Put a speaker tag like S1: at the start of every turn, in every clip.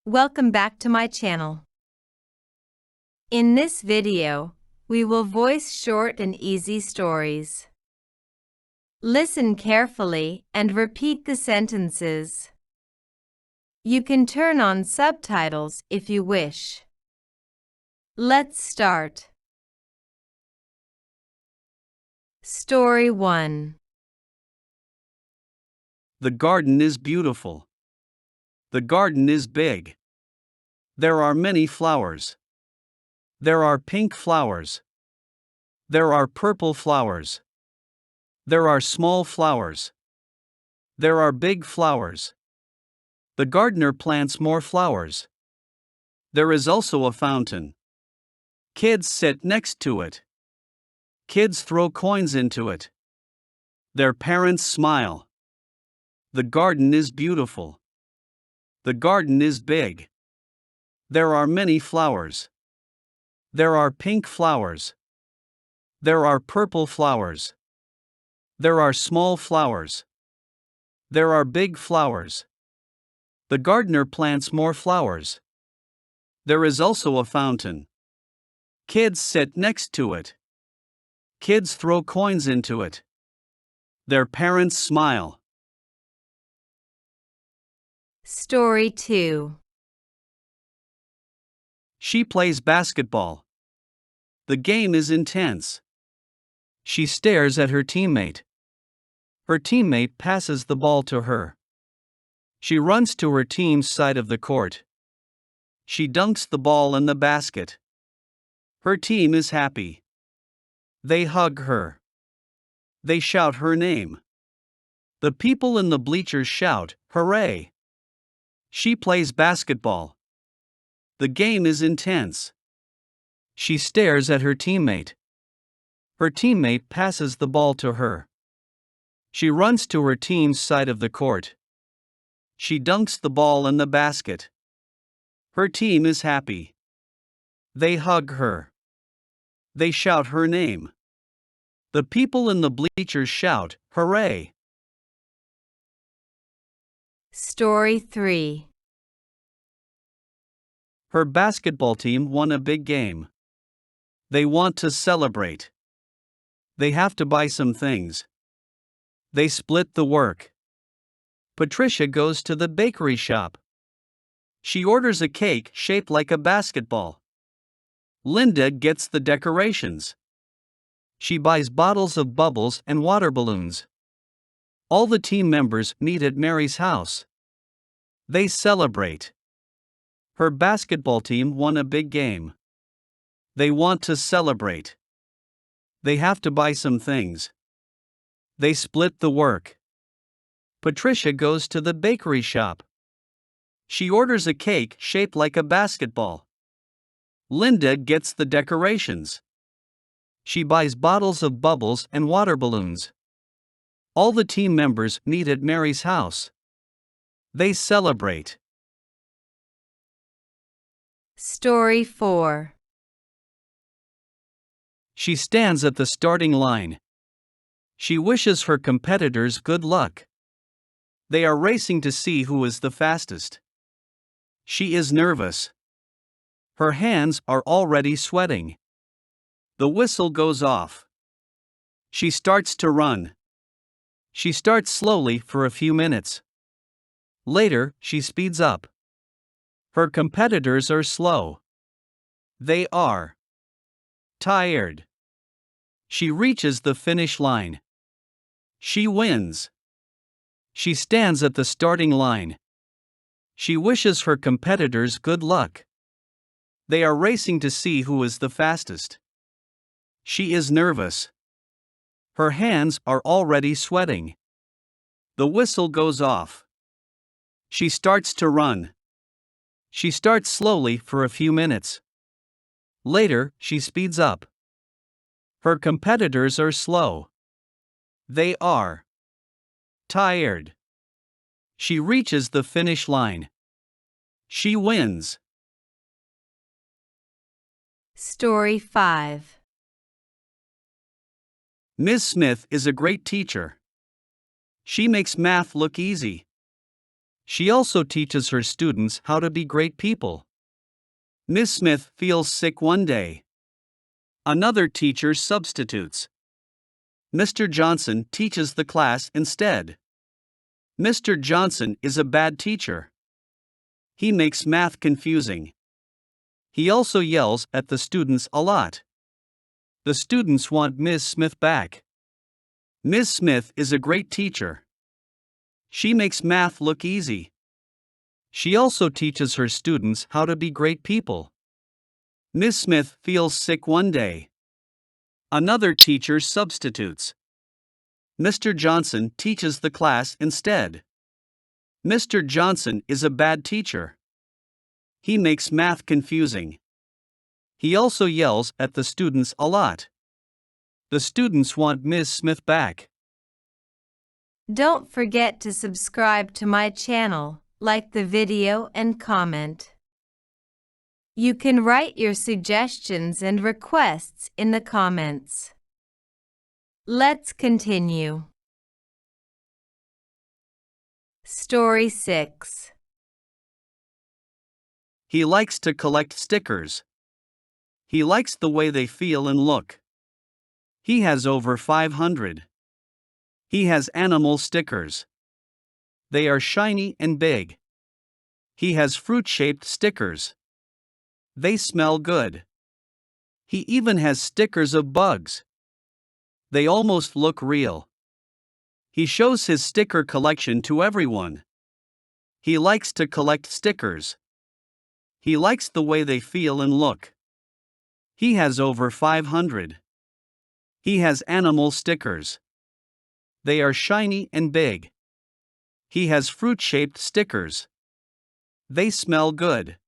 S1: Welcome back to my channel. In this video, we will voice short and easy stories. Listen carefully and repeat the sentences. You can turn on subtitles if you wish. Let's start. Story 1.
S2: The garden is beautiful. The garden is big. There are many flowers. There are pink flowers. There are purple flowers. There are small flowers. There are big flowers. The gardener plants more flowers. There is also a fountain. Kids sit next to it. Kids throw coins into it. Their parents smile. The garden is beautiful. The garden is big. There are many flowers. There are pink flowers. There are purple flowers. There are small flowers. There are big flowers. The gardener plants more flowers. There is also a fountain. Kids sit next to it. Kids throw coins into it. Their parents smile.
S1: Story 2.
S2: She plays basketball. The game is intense. She stares at her teammate. Her teammate passes the ball to her. She runs to her team's side of the court. She dunks the ball in the basket. Her team is happy. They hug her. They shout her name. The people in the bleachers shout, "Hooray!" She plays basketball. The game is intense. She stares at her teammate. Her teammate passes the ball to her. She runs to her team's side of the court. She dunks the ball in the basket. Her team is happy. They hug her. They shout her name. The people in the bleachers shout, "Hooray!"
S1: Story 3.
S2: Her basketball team won a big game. They want to celebrate. They have to buy some things. They split the work. Patricia goes to the bakery shop. She orders a cake shaped like a basketball. Linda gets the decorations. She buys bottles of bubbles and water balloons. All the team members meet at Mary's house. They celebrate. Her basketball team won a big game. They want to celebrate. They have to buy some things. They split the work. Patricia goes to the bakery shop. She orders a cake shaped like a basketball. Linda gets the decorations. She buys bottles of bubbles and water balloons. All the team members meet at Mary's house. They celebrate.
S1: Story 4.
S2: She stands at the starting line. She wishes her competitors good luck. They are racing to see who is the fastest. She is nervous. Her hands are already sweating. The whistle goes off. She starts to run. She starts slowly for a few minutes. Later, she speeds up. Her competitors are slow. They are tired. She reaches the finish line. She wins. She stands at the starting line. She wishes her competitors good luck. They are racing to see who is the fastest. She is nervous. Her hands are already sweating. The whistle goes off. She starts to run. She starts slowly for a few minutes. Later, she speeds up. Her competitors are slow. They are tired. She reaches the finish line. She wins.
S1: Story 5.
S2: Ms. Smith is a great teacher. She makes math look easy. She also teaches her students how to be great people. Miss Smith feels sick one day. Another teacher substitutes. Mr. Johnson teaches the class instead. Mr. Johnson is a bad teacher. He makes math confusing. He also yells at the students a lot. The students want Miss Smith back. Miss Smith is a great teacher. She makes math look easy. She also teaches her students how to be great people. Miss Smith feels sick one day. Another teacher substitutes. Mr. Johnson teaches the class instead. Mr. Johnson is a bad teacher. He makes math confusing. He also yells at the students a lot. The students want Miss Smith back.
S1: Don't forget to subscribe to my channel, like the video and comment. You can write your suggestions and requests in the comments. Let's continue. Story 6.
S2: He likes to collect stickers. He likes the way they feel and look. He has over 500. He has animal stickers. They are shiny and big. He has fruit-shaped stickers. They smell good. He even has stickers of bugs. They almost look real. He shows his sticker collection to everyone. He likes to collect stickers. He likes the way they feel and look. He has over 500. He has animal stickers. They are shiny and big. He has fruit-shaped stickers. They smell good.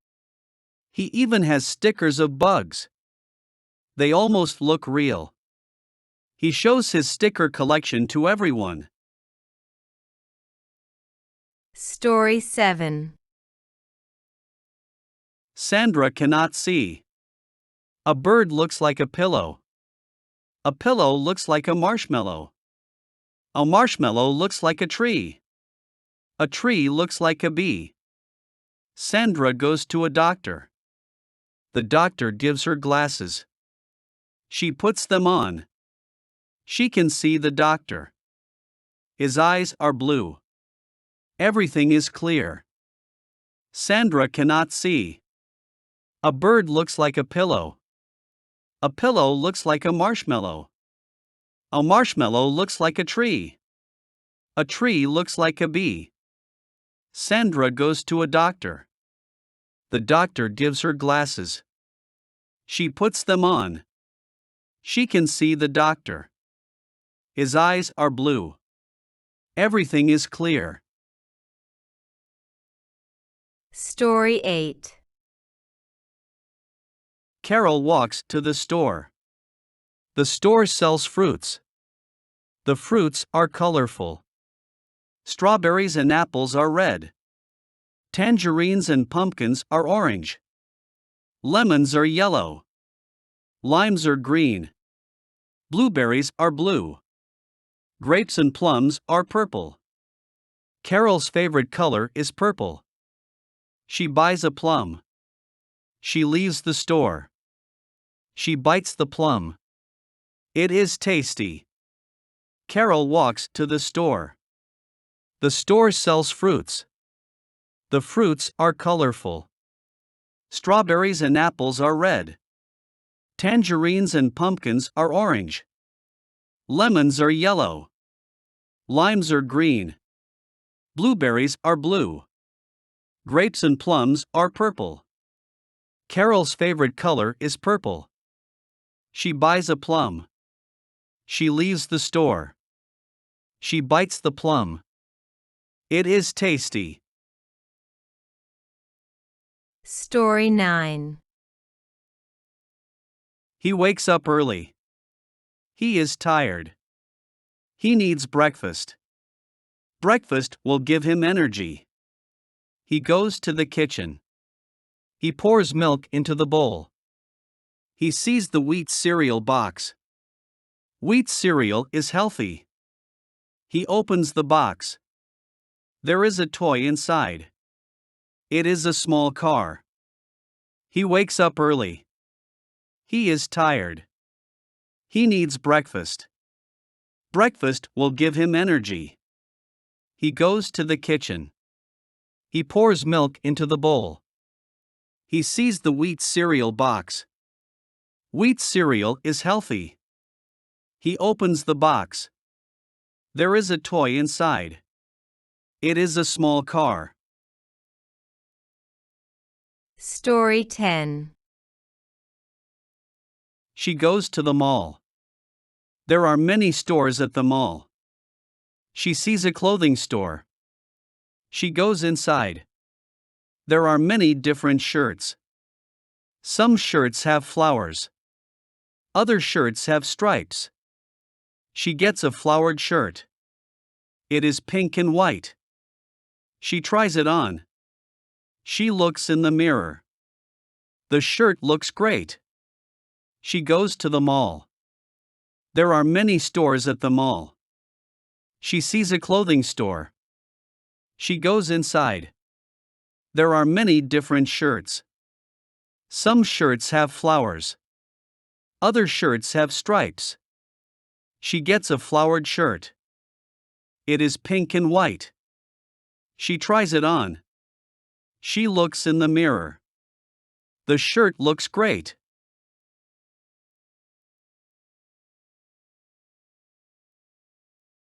S2: He even has stickers of bugs. They almost look real. He shows his sticker collection to everyone.
S1: Story 7.
S2: Sandra cannot see. A bird looks like a pillow. A pillow looks like a marshmallow. A marshmallow looks like a tree. A tree looks like a bee. Sandra goes to a doctor. The doctor gives her glasses. She puts them on. She can see the doctor. His eyes are blue. Everything is clear. Sandra cannot see. A bird looks like a pillow. A pillow looks like a marshmallow. A marshmallow looks like a tree. A tree looks like a bee. Sandra goes to a doctor. The doctor gives her glasses. She puts them on. She can see the doctor. His eyes are blue. Everything is clear.
S1: Story 8.
S2: Carol walks to the store. The store sells fruits. The fruits are colorful. Strawberries and apples are red. Tangerines and pumpkins are orange. Lemons are yellow. Limes are green. Blueberries are blue. Grapes and plums are purple. Carol's favorite color is purple. She buys a plum. She leaves the store. She bites the plum. It is tasty. Carol walks to the store. The store sells fruits. The fruits are colorful. Strawberries and apples are red. Tangerines and pumpkins are orange. Lemons are yellow. Limes are green. Blueberries are blue. Grapes and plums are purple. Carol's favorite color is purple. She buys a plum. She leaves the store. She bites the plum. It is tasty.
S1: Story 9.
S2: He wakes up early. He is tired. He needs breakfast. Breakfast will give him energy. He goes to the kitchen. He pours milk into the bowl. He sees the wheat cereal box. Wheat cereal is healthy. He opens the box. There is a toy inside. It is a small car. He wakes up early. He is tired. He needs breakfast. Breakfast will give him energy. He goes to the kitchen. He pours milk into the bowl. He sees the wheat cereal box. Wheat cereal is healthy. He opens the box. There is a toy inside. It is a small car.
S1: Story 10.
S2: She goes to the mall. There are many stores at the mall. She sees a clothing store. She goes inside. There are many different shirts. Some shirts have flowers. Other shirts have stripes. She gets a flowered shirt. It is pink and white. She tries it on. She looks in the mirror. The shirt looks great. She goes to the mall. There are many stores at the mall. She sees a clothing store. She goes inside. There are many different shirts. Some shirts have flowers. Other shirts have stripes. She gets a flowered shirt. It is pink and white. She tries it on. She looks in the mirror. The shirt looks great.